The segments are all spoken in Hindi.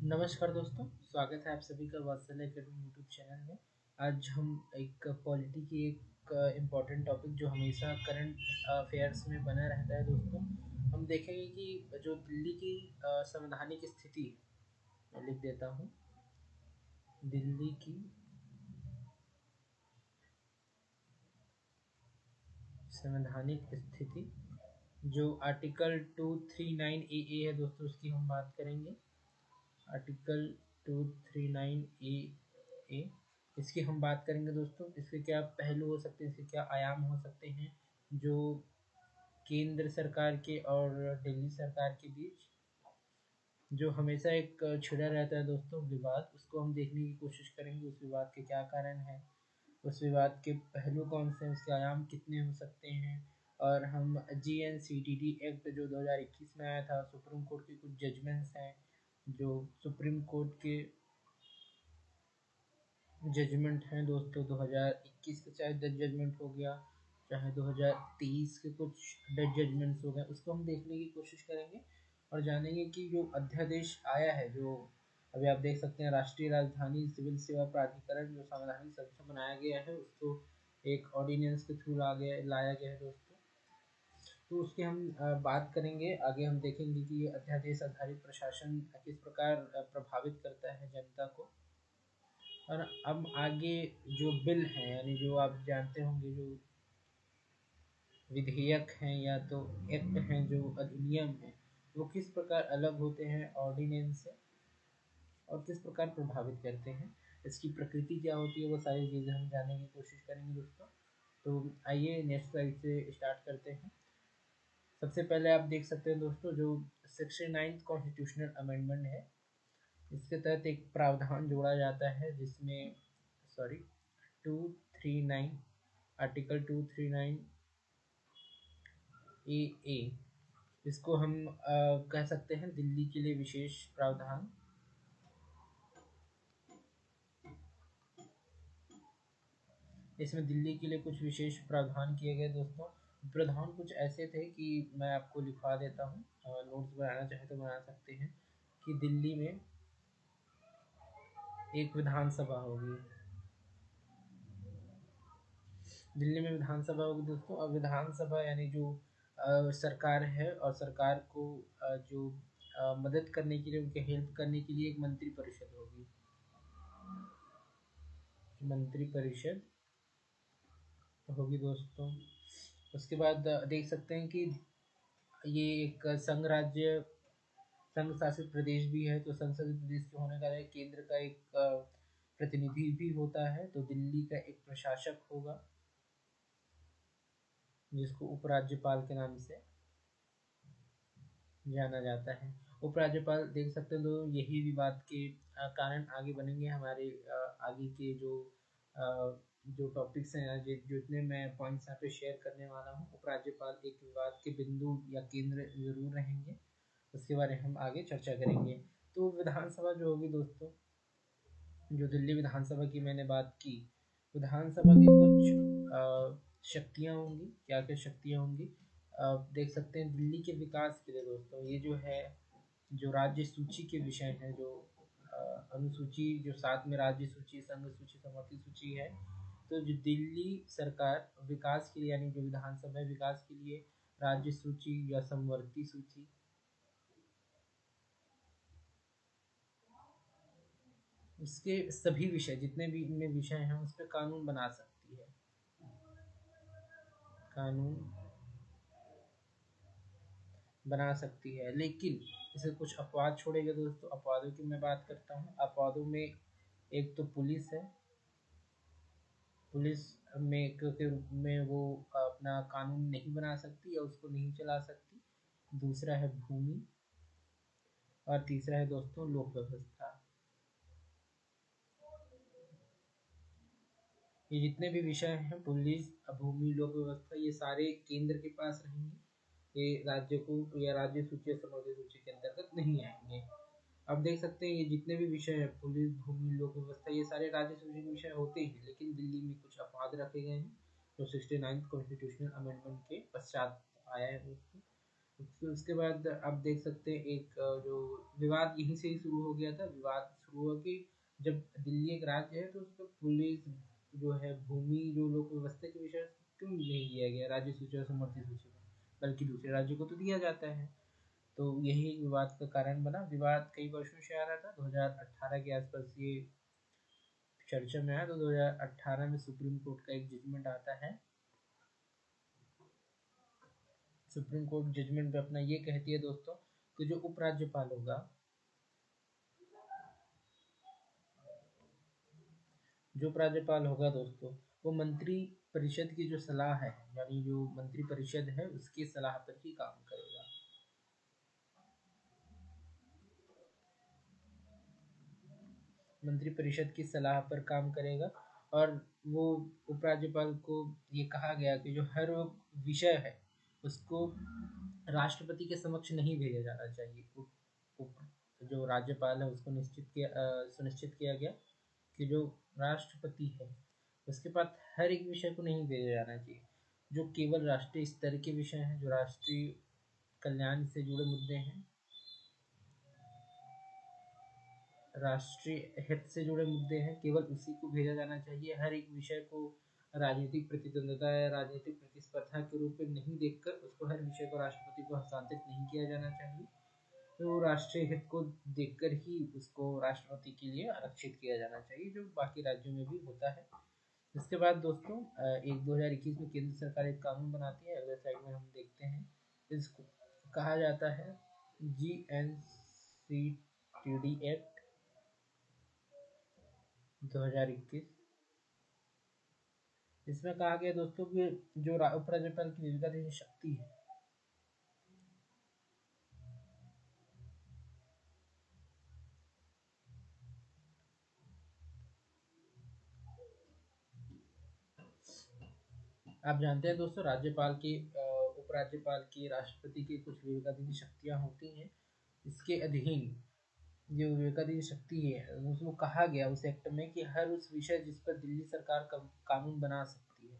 नमस्कार दोस्तों, स्वागत है आप सभी का वात्सल्य अकेडमी यूट्यूब चैनल में। आज हम एक पॉलिटी की एक इम्पॉर्टेंट टॉपिक जो हमेशा करंट अफेयर्स में बना रहता है दोस्तों, हम देखेंगे कि जो दिल्ली की संवैधानिक स्थिति है, मैं लिख देता हूँ। दिल्ली की संवैधानिक स्थिति जो आर्टिकल 239 ए है दोस्तों, उसकी हम बात करेंगे। आर्टिकल 239 ए इसकी हम बात करेंगे दोस्तों। इसके क्या पहलू हो सकते हैं, इसके क्या आयाम हो सकते हैं, जो केंद्र सरकार के और दिल्ली सरकार के बीच जो हमेशा एक छिड़ा रहता है दोस्तों विवाद, उसको हम देखने की कोशिश करेंगे। उस विवाद के क्या कारण है, उस विवाद के पहलू कौन से हैं, उसके आयाम कितने हो सकते हैं। और हम GNCTD एक्ट जो 2021 में आया था, सुप्रीम कोर्ट के कुछ जजमेंट्स हैं, जो सुप्रीम कोर्ट के जजमेंट हैं दोस्तों। 2021 के चाहे 10 जजमेंट हो गया, चाहे 2023 के कुछ 10 जजमेंट्स हो गए, उसको हम देखने की कोशिश करेंगे और जानेंगे कि जो अध्यादेश आया है, जो अभी आप देख सकते हैं, राष्ट्रीय राजधानी सिविल सेवा प्राधिकरण जो संवैधानिक संस्था बनाया गया है, उसको एक ऑर्डिनेंस के थ्रू लाया गया है दोस्तों। तो उसकी हम बात करेंगे। आगे हम देखेंगे कि ये अध्यादेश आधारित प्रशासन किस प्रकार प्रभावित करता है जनता को। और अब आगे जो बिल हैं, यानी जो आप जानते होंगे, जो विधेयक हैं या तो एक्ट हैं, जो अधिनियम हैं, वो किस प्रकार अलग होते हैं ऑर्डिनेंस से और किस प्रकार प्रभावित करते हैं, इसकी प्रकृति क्या होती है, वो सारी चीज़ें हम जानने की कोशिश करेंगे दोस्तों। तो आइए नेक्स्ट स्लाइड से स्टार्ट करते हैं। सबसे पहले आप देख सकते हैं दोस्तों, जो 69th कॉन्स्टिट्यूशनल अमेंडमेंट है, इसके तहत एक प्रावधान जोड़ा जाता है जिसमें 239 आर्टिकल 239 ए इसको हम कह सकते हैं दिल्ली के लिए विशेष प्रावधान। इसमें दिल्ली के लिए कुछ विशेष प्रावधान किए गए दोस्तों। प्रावधान कुछ ऐसे थे कि मैं आपको लिखवा देता हूँ, नोट्स बनाना चाहे तो बना सकते हैं, कि दिल्ली में एक विधानसभा होगी। दिल्ली में विधानसभा होगी दोस्तों। और विधानसभा यानी जो सरकार है, और सरकार को जो मदद करने के लिए, उनके हेल्प करने के लिए एक मंत्री परिषद होगी। मंत्री परिषद होगी दोस्तों। उसके बाद देख सकते हैं कि ये एक संघ शासित प्रदेश भी है। तो संघ शासित प्रदेश के होने का केंद्र का एक प्रतिनिधि भी होता है। तो दिल्ली का एक प्रशासक होगा जिसको उपराज्यपाल के नाम से जाना जाता है। उपराज्यपाल देख सकते हैं, तो यही विवाद के कारण आगे बनेंगे हमारे आगे के जो टॉपिक्स हैं, जो इतने मैं पॉइंट्स यहाँ पे शेयर करने वाला हूँ। उपराज्यपाल एक विवाद के बिंदु या केंद्र जरूर रहेंगे, उसके बारे में हम आगे चर्चा करेंगे। तो विधानसभा जो होगी दोस्तों, जो दिल्ली विधानसभा की मैंने बात की, विधानसभा की कुछ शक्तियाँ होंगी। क्या क्या शक्तियाँ होंगी, देख सकते हैं। दिल्ली के विकास के लिए दोस्तों, ये जो है, जो राज्य सूची के विषय है, जो अनुसूची, जो साथ में राज्य सूची, संघ सूची, समवर्ती सूची है, तो जो दिल्ली सरकार विकास के लिए, यानी जो विधानसभा विकास के लिए राज्य सूची या समवर्ती सूची, उसके सभी विषय, जितने भी इनमें विषय हैं, उस पर कानून बना सकती है। कानून बना सकती है, लेकिन इसे कुछ अपवाद छोड़े गए दोस्तों। अपवादों की मैं बात करता हूँ। अपवादों में एक तो पुलिस है। पुलिस के रूप में वो अपना कानून नहीं बना सकती या उसको नहीं चला सकती। दूसरा है भूमि, और तीसरा है दोस्तों लोक व्यवस्था। ये जितने भी विषय हैं, पुलिस, भूमि, लोक व्यवस्था, ये सारे केंद्र के पास रहेंगे। ये राज्य को या राज्य सूची या समवर्ती सूची के अंतर्गत नहीं आएंगे। अब देख सकते हैं, ये जितने भी विषय हैं, पुलिस, भूमि, लोक व्यवस्था, ये सारे राज्य सूची के विषय होते हैं, लेकिन दिल्ली में कुछ अपवाद रखे गए हैं, जो 69th कॉन्स्टिट्यूशनल अमेंडमेंट के पश्चात आया है दोस्तों। उसके बाद आप देख सकते हैं एक जो विवाद यहीं से ही शुरू हो गया था। विवाद शुरू हुआ कि जब दिल्ली एक राज्य है तो उस पर पुलिस जो है भूमि जो लोक व्यवस्था के विषय क्यों नहीं दिया गया राज्य सूची और समवर्ती सूची में, बल्कि दूसरे राज्यों को तो दिया जाता है। तो यही एक विवाद का कारण बना। विवाद कई वर्षों से आ रहा था। 2018 के आसपास ये चर्चा में आया। तो 2018 में सुप्रीम कोर्ट का एक जजमेंट आता है। सुप्रीम कोर्ट जजमेंट पे अपना ये कहती है दोस्तों कि जो उपराज्यपाल होगा, जो उपराज्यपाल होगा दोस्तों, वो मंत्री परिषद की जो सलाह है, यानी जो मंत्री परिषद है उसकी सलाह पर ही काम करेगा। मंत्री परिषद की सलाह पर काम करेगा। और वो उपराज्यपाल को ये कहा गया कि जो हर विषय है उसको राष्ट्रपति के समक्ष नहीं भेजा जाना चाहिए। जो राज्यपाल है उसको सुनिश्चित किया गया कि जो राष्ट्रपति है उसके पास हर एक विषय को नहीं भेजा जाना चाहिए। जो केवल राष्ट्रीय स्तर के विषय हैं, जो राष्ट्रीय कल्याण से जुड़े मुद्दे हैं, राष्ट्रीय हित से जुड़े मुद्दे हैं, केवल उसी को भेजा जाना चाहिए। हर एक विषय को राजनीतिक प्रतिद्वंद्विता या राजनीतिक प्रतिस्पर्धा के रूप में नहीं देखकर उसको हर विषय को राष्ट्रपति को हस्तांतरित नहीं किया जाना चाहिए। तो राष्ट्रीय हित को देखकर ही उसको राष्ट्रपति के लिए आरक्षित किया जाना चाहिए, जो बाकी राज्यों में भी होता है। इसके बाद दोस्तों एक 2021 में केंद्र सरकार एक कानून बनाती है। अगले साइड में हम देखते हैं, इसको कहा जाता है GNCTD एक्ट 2021। इसमें कहा गया दोस्तों कि जो उपराज्यपाल की विवेकाधीन शक्ति है, आप जानते हैं दोस्तों राज्यपाल की उपराज्यपाल की राष्ट्रपति की कुछ विवेकाधीन शक्तियां होती हैं। इसके अधीन जो विवेकाधीन शक्ति है उसको कहा गया उस एक्ट में कि हर उस विषय जिस पर दिल्ली सरकार कानून बना सकती है।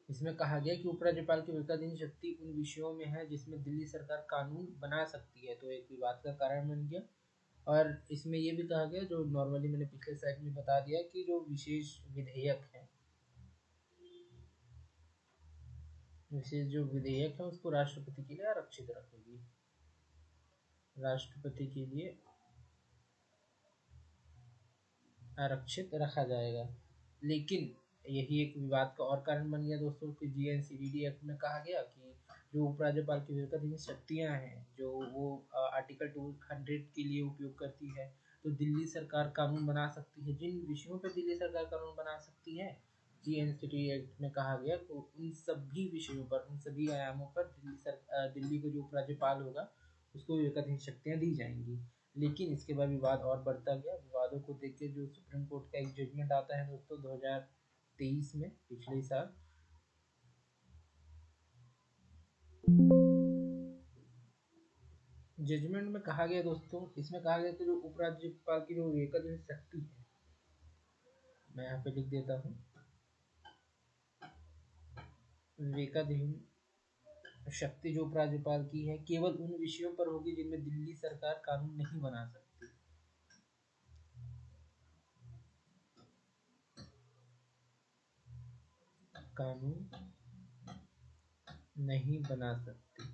इसमें कहा गया कि उपराज्यपाल की विवेकाधीन शक्ति उन विषयों में है जिसमें दिल्ली सरकार कानून बना सकती है। तो एक विवाद का कारण बन गया। और इसमें ये भी कहा गया, जो नॉर्मली मैंने पिछले साइड में बता दिया, कि जो विशेष विधेयक है, विशेष जो विधेयक है उसको राष्ट्रपति के लिए आरक्षित रखेगी, राष्ट्रपति के लिए आरक्षित रखा जाएगा। लेकिन यही एक विवाद का और कारण बन गया दोस्तों कि GNCTD एक्ट में कहा गया कि जो उपराज्यपाल की विवेकाधीन शक्तियां हैं जो वो आर्टिकल 200 के लिए उपयोग करती है। तो दिल्ली सरकार कानून बना सकती है। जिन विषयों पर दिल्ली सरकार कानून बना सकती है, GNCTD एक्ट में कहा गया तो उन सभी विषयों पर, उन सभी आयामों पर दिल्ली को जो उपराज्यपाल होगा उसको विवेकाधीन शक्तियां दी जाएंगी। लेकिन इसके बाद विवाद और बढ़ता गया। विवादों को देख के जो सुप्रीम कोर्ट का एक जजमेंट आता है दोस्तों 2023 में, पिछले साल, जजमेंट में कहा गया दोस्तों, इसमें कहा गया कि जो उपराज्यपाल की जो विवेकाधीन शक्ति है, मैं यहाँ पे लिख देता हूँ, विवेकाधीन शक्ति जो उपराज्यपाल की है केवल उन विषयों पर होगी जिनमें दिल्ली सरकार कानून नहीं बना सकती। कानून नहीं बना सकती।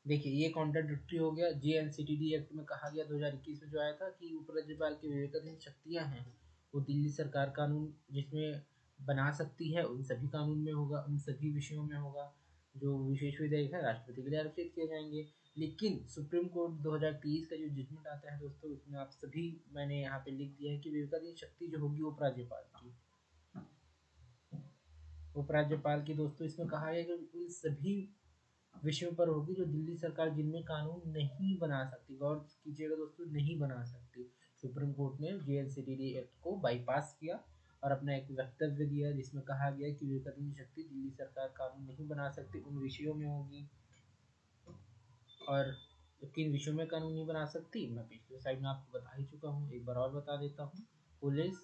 देखिए ये कॉन्ट्राडिक्टरी हो गया। GNCTD एक्ट में कहा गया 2021 में जो आया था कि उपराज्यपाल की विवेकाधीन शक्तियां हैं वो दिल्ली सरकार कानून जिसमें बना सकती है उन सभी कानून में होगा, उन सभी विषयों में होगा। जो विशेष विधेयक है राष्ट्रपति के लिए आरक्षित किए जाएंगे। लेकिन सुप्रीम कोर्ट 2023 का जो जजमेंट आता है दोस्तों, उसमें आप सभी, मैंने यहाँ पे लिख दिया है कि विवेकाधीन शक्ति जो होगी उपराज्यपाल की, उपराज्यपाल की दोस्तों, इसमें कहा है कि उन सभी विषयों पर होगी जो दिल्ली सरकार जिनमें कानून नहीं बना सकती। गौर कीजिएगा दोस्तों, नहीं बना सकती। सुप्रीम कोर्ट ने GNCTD एक्ट को बाईपास किया और अपना एक वक्तव्य दिया जिसमें कहा गया कि विवेकाधीन शक्ति दिल्ली सरकार कानून नहीं बना सकती, उन विषयों में होगी। और किन विषयों में कानून नहीं बना सकती, मैं पिछले साइड में आपको बता ही चुका हूँ, एक बार और बता देता हूँ। पुलिस,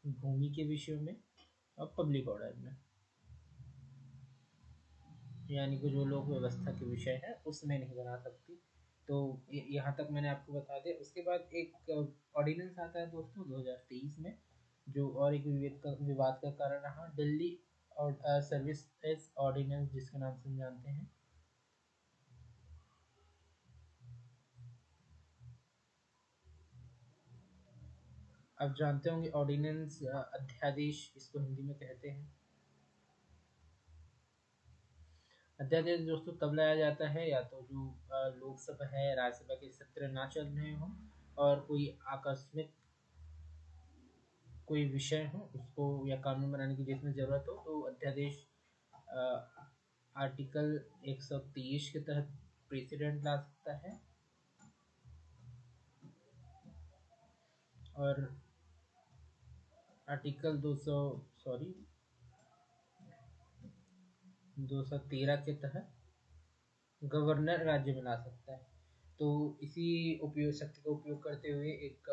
भूमि के विषयों में और पब्लिक ऑर्डर में, यानी कि जो लोक व्यवस्था के विषय है उसमें नहीं बना सकती। तो यहाँ तक मैंने आपको बता दिया। उसके बाद एक ऑर्डिनेंस आता है दोस्तों 2023 में, जो और एक विवाद का कारण रहा, दिल्ली और सर्विसेज ऑर्डिनेंस, जिसके नाम से हम जानते हैं। आप जानते होंगे ऑर्डिनेंस, अध्यादेश इसको हिंदी में कहते हैं। अध्यादेश दोस्तों तब लाया जाता है या तो जो लोकसभा है, राज्यसभा के सत्र ना चल रहे हों और कोई आकस्मिक कोई विषय हो उसको या कानून बनाने की जिसमें जरूरत हो, तो अध्यादेश आर्टिकल 123 के तहत प्रेसिडेंट ला सकता है। और आर्टिकल 213 के तहत गवर्नर राज्य में ला सकता है। तो इसी उपयोग शक्ति का उपयोग करते हुए एक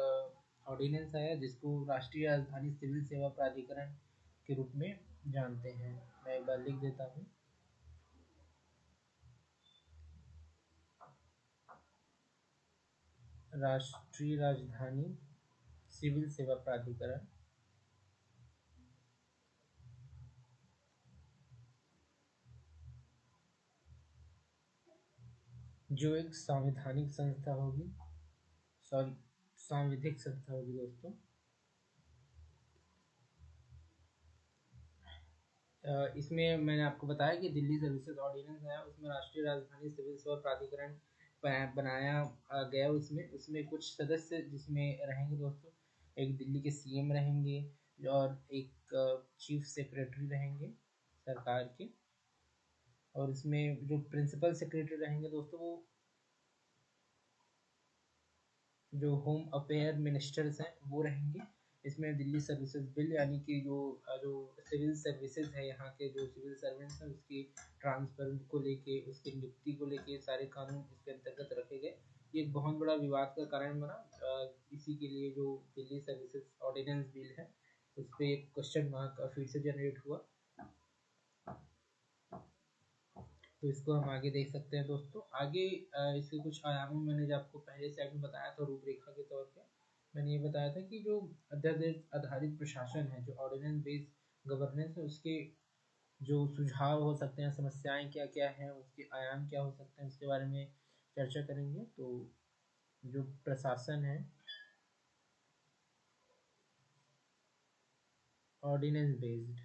ऑर्डिनेंस आया जिसको राष्ट्रीय राजधानी सिविल सेवा प्राधिकरण के रूप में जानते हैं। मैं एक बार लिख देता हूँ, राष्ट्रीय राजधानी सिविल सेवा प्राधिकरण, जो एक संवैधानिक संस्था होगी, सॉरी सांविधिक संस्था होगी दोस्तों। इसमें मैंने आपको बताया कि दिल्ली सर्विसेज ऑर्डिनेंस है, उसमें राष्ट्रीय राजधानी सिविल सेवा प्राधिकरण बनाया गया। उसमें उसमें कुछ सदस्य जिसमें रहेंगे दोस्तों, एक दिल्ली के सीएम रहेंगे और एक चीफ सेक्रेटरी रहेंगे सरकार के, और इसमें जो प्रिंसिपल सेक्रेटरी रहेंगे दोस्तों वो जो होम अफेयर मिनिस्टर्स हैं वो रहेंगे। इसमें दिल्ली सर्विसेज बिल, यानी कि जो सिविल सर्विसेज है, यहाँ के जो सिविल सर्वेंट्स हैं उसकी ट्रांसफर को लेके, उसकी नियुक्ति को लेके सारे कानून इसके अंतर्गत रखे गए। ये एक बहुत बड़ा विवाद का कारण बना। इसी के लिए जो दिल्ली सर्विसेज ऑर्डिनेंस बिल है उस पर एक क्वेश्चन मार्क फिर से जनरेट हुआ। तो इसको हम आगे देख सकते हैं दोस्तों। आगे इसके कुछ आयामों मैंने जो आपको पहले स्लाइड में बताया था रूपरेखा के तौर पे, मैंने ये बताया था कि जो अध्यादेश आधारित प्रशासन है, जो ऑर्डिनेंस बेस्ड गवर्नेंस है, उसके जो सुझाव हो सकते हैं, समस्याएं क्या क्या हैं, उसके आयाम क्या हो सकते हैं, उसके बारे में चर्चा करेंगे। तो जो प्रशासन है ऑर्डिनेंस बेस्ड,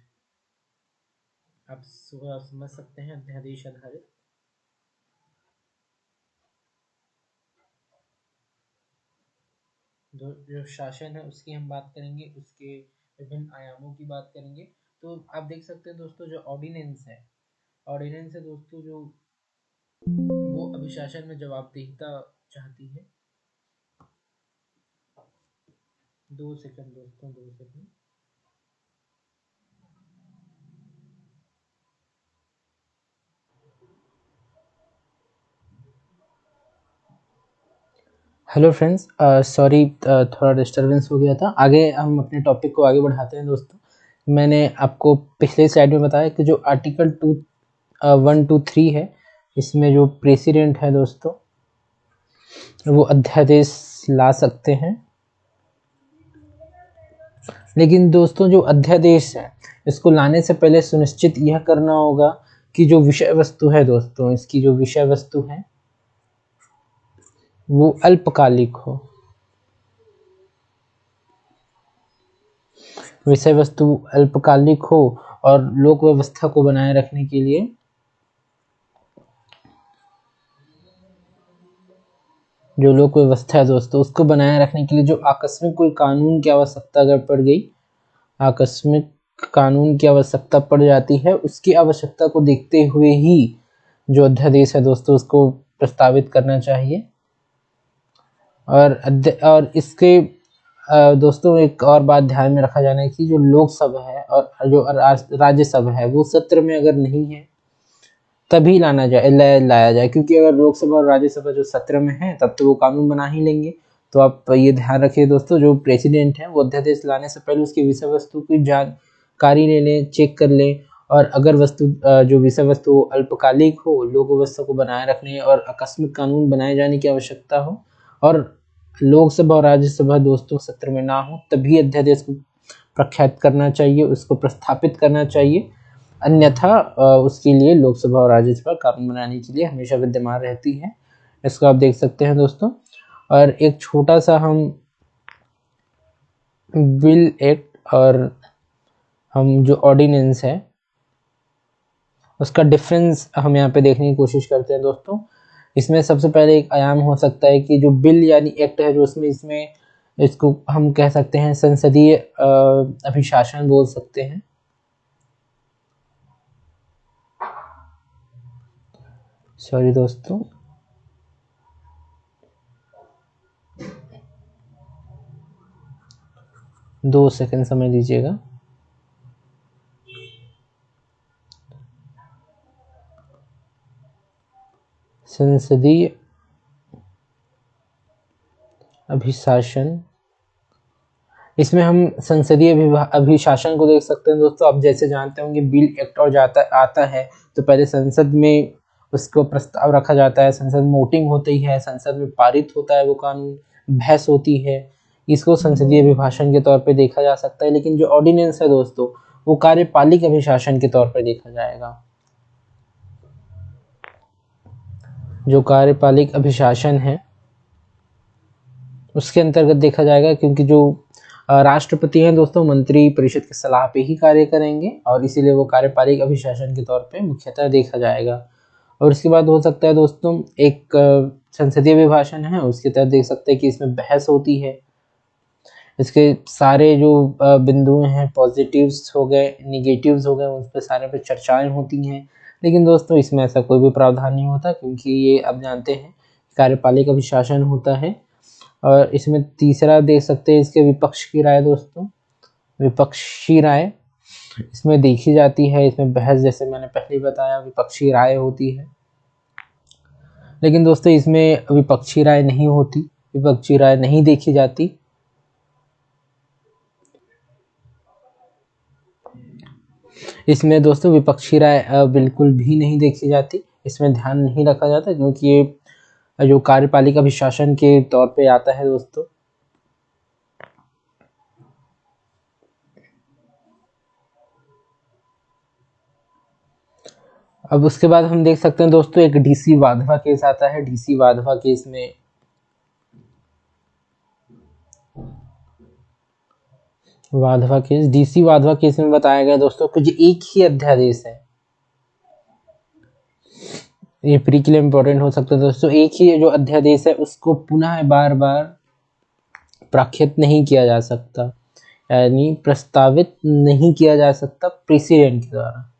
आप समझ सकते हैं अध्यादेश आधारित। जो शासन है उसकी हम बात करेंगे, उसके विभिन्न आयामों की बात करेंगे। तो आप देख सकते हैं दोस्तों जो ऑर्डिनेंस है दोस्तों, जो वो अभिशासन में जवाबदेहिता चाहती है। 2 सेकंड दोस्तों, 2 सेकंड। हेलो फ्रेंड्स, सॉरी थोड़ा डिस्टरबेंस हो गया था। आगे हम अपने टॉपिक को आगे बढ़ाते हैं दोस्तों। मैंने आपको पिछले स्लाइड में बताया कि जो आर्टिकल 123 है, इसमें जो प्रेसिडेंट है दोस्तों वो अध्यादेश ला सकते हैं। लेकिन दोस्तों जो अध्यादेश है इसको लाने से पहले सुनिश्चित यह करना होगा कि जो विषय वस्तु है दोस्तों, इसकी जो विषय वस्तु है वो अल्पकालिक हो। विषय वस्तु अल्पकालिक हो और लोक व्यवस्था को बनाए रखने के लिए जो लोक व्यवस्था है दोस्तों उसको बनाए रखने के लिए जो आकस्मिक कोई कानून की आवश्यकता अगर पड़ गई, आकस्मिक कानून की आवश्यकता पड़ जाती है, उसकी आवश्यकता को देखते हुए ही जो अध्यादेश है दोस्तों उसको प्रस्तावित करना चाहिए। और इसके दोस्तों एक और बात ध्यान में रखा जाना है कि जो लोकसभा है और जो राज्यसभा है वो सत्र में अगर नहीं है तभी लाया जाए, क्योंकि अगर लोकसभा और राज्यसभा जो सत्र में है तब तो वो कानून बना ही लेंगे। तो आप ये ध्यान रखिए दोस्तों, जो प्रेसिडेंट है वो अध्यादेश लाने से पहले उसकी विषय वस्तु की जानकारी ले लें, चेक कर लें, और अगर जो विषय वस्तु अल्पकालिक हो, लोक व्यवस्था को बनाए रखने और आकस्मिक कानून बनाए जाने की आवश्यकता हो, और लोकसभा और राज्यसभा दोस्तों सत्र में ना हो, तभी अध्यादेश को प्रख्यात करना चाहिए, उसको प्रस्थापित करना चाहिए। अन्यथा उसके लिए लोकसभा और राज्यसभा कानून बनाने के लिए हमेशा विद्यमान रहती है। इसको आप देख सकते हैं दोस्तों। और एक छोटा सा हम बिल एक्ट और हम जो ऑर्डिनेंस है उसका डिफरेंस हम यहाँ पे देखने की कोशिश करते हैं दोस्तों। इसमें सबसे पहले एक आयाम हो सकता है कि जो बिल यानी एक्ट है, जो इसमें इसको हम कह सकते हैं संसदीय अभिशासन बोल सकते हैं। सॉरी दोस्तों, दो सेकंड समय दीजिएगा। संसदीय अभिशासन, इसमें हम संसदीय अभिशासन को देख सकते हैं दोस्तों। आप जैसे जानते होंगे बिल एक्ट और आता है तो पहले संसद में उसको प्रस्ताव रखा जाता है, संसद में वोटिंग होती है, संसद में पारित होता है वो कानून, बहस होती है, इसको संसदीय अभिभाषण के तौर पे देखा जा सकता है। लेकिन जो ऑर्डिनेंस है दोस्तों वो कार्यपालिक अभिशासन के तौर पर देखा जाएगा। जो कार्यपालिक अभिशासन है उसके अंतर्गत देखा जाएगा, क्योंकि जो राष्ट्रपति हैं दोस्तों मंत्री परिषद की सलाह पे ही कार्य करेंगे, और इसीलिए वो कार्यपालिक अभिशासन के तौर पे मुख्यतः देखा जाएगा। और उसके बाद हो सकता है दोस्तों एक संसदीय अभिभाषण है, उसके तहत देख सकते हैं कि इसमें बहस होती है, इसके सारे जो बिंदु हैं, पॉजिटिव्स हो गए, निगेटिव्स हो गए, उस पर सारे पे चर्चाएं होती हैं। लेकिन दोस्तों इसमें ऐसा कोई भी प्रावधान नहीं होता, क्योंकि ये आप जानते हैं कार्यपालिक अभिशासन होता है। और इसमें तीसरा देख सकते हैं इसके विपक्ष की राय दोस्तों, विपक्षी राय इसमें देखी जाती है। इसमें बहस, जैसे मैंने पहले बताया, विपक्षी राय होती है। लेकिन दोस्तों इसमें विपक्षी राय नहीं होती, विपक्षी राय नहीं देखी जाती। इसमें दोस्तों विपक्षी राय बिल्कुल भी नहीं देखी जाती, इसमें ध्यान नहीं रखा जाता, क्योंकि ये जो कार्यपालिका अभिशासन के तौर पे आता है दोस्तों। अब उसके बाद हम देख सकते हैं दोस्तों एक डीसी वाधवा केस आता है। डीसी वाधवा केस में डीसी वाधवा केस में बताया गया दोस्तों कि जो एक ही अध्यादेश है, ये प्री के लिए इम्पोर्टेंट हो सकता है दोस्तों, एक ही जो अध्यादेश है उसको पुनः बार बार प्रख्यात नहीं किया जा सकता, यानी प्रस्तावित नहीं किया जा सकता प्रेसिडेंट के द्वारा।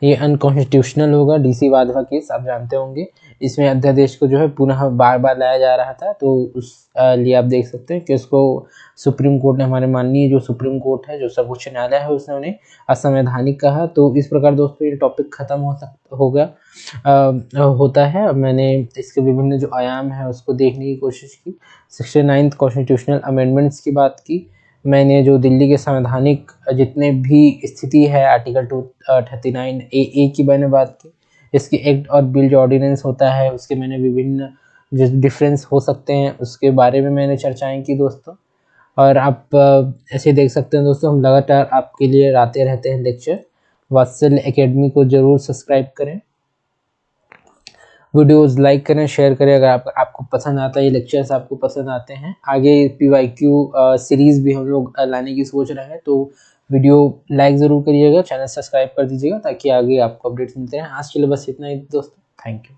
ये अनकॉन्स्टिट्यूशनल होगा डीसी वाधवा केस, आप जानते होंगे। इसमें अध्यादेश को जो है पुनः बार बार लाया जा रहा था, तो उस लिए आप देख सकते हैं कि उसको सुप्रीम कोर्ट ने, हमारे माननीय जो सुप्रीम कोर्ट है, जो सर्वोच्च न्यायालय है, उसने उन्हें असंवैधानिक कहा। तो इस प्रकार दोस्तों ये टॉपिक खत्म होता है। मैंने इसके विभिन्न जो आयाम है उसको देखने की कोशिश की, सेक्शन 9 कॉन्स्टिट्यूशनल अमेंडमेंट्स की बात की मैंने, जो दिल्ली के संवैधानिक जितने भी स्थिति है, आर्टिकल 239 ए की मैंने बात की, इसके एक्ट और बिल जो ऑर्डिनेंस होता है उसके मैंने विभिन्न जो डिफरेंस हो सकते हैं उसके बारे में मैंने चर्चाएं की दोस्तों। और आप ऐसे देख सकते हैं दोस्तों, हम लगातार आपके लिए लाते रहते हैं लेक्चर। वात्सल्य एकेडमी को जरूर सब्सक्राइब करें, वीडियोस लाइक करें, शेयर करें अगर आपको पसंद आता है, ये लेक्चर्स आपको पसंद आते हैं। आगे PYQ सीरीज़ भी हम लोग लाने की सोच रहे हैं, तो वीडियो लाइक ज़रूर करिएगा, चैनल सब्सक्राइब कर दीजिएगा ताकि आगे आपको अपडेट्स मिलते हैं। आज के लिए बस इतना ही दोस्तों, थैंक यू।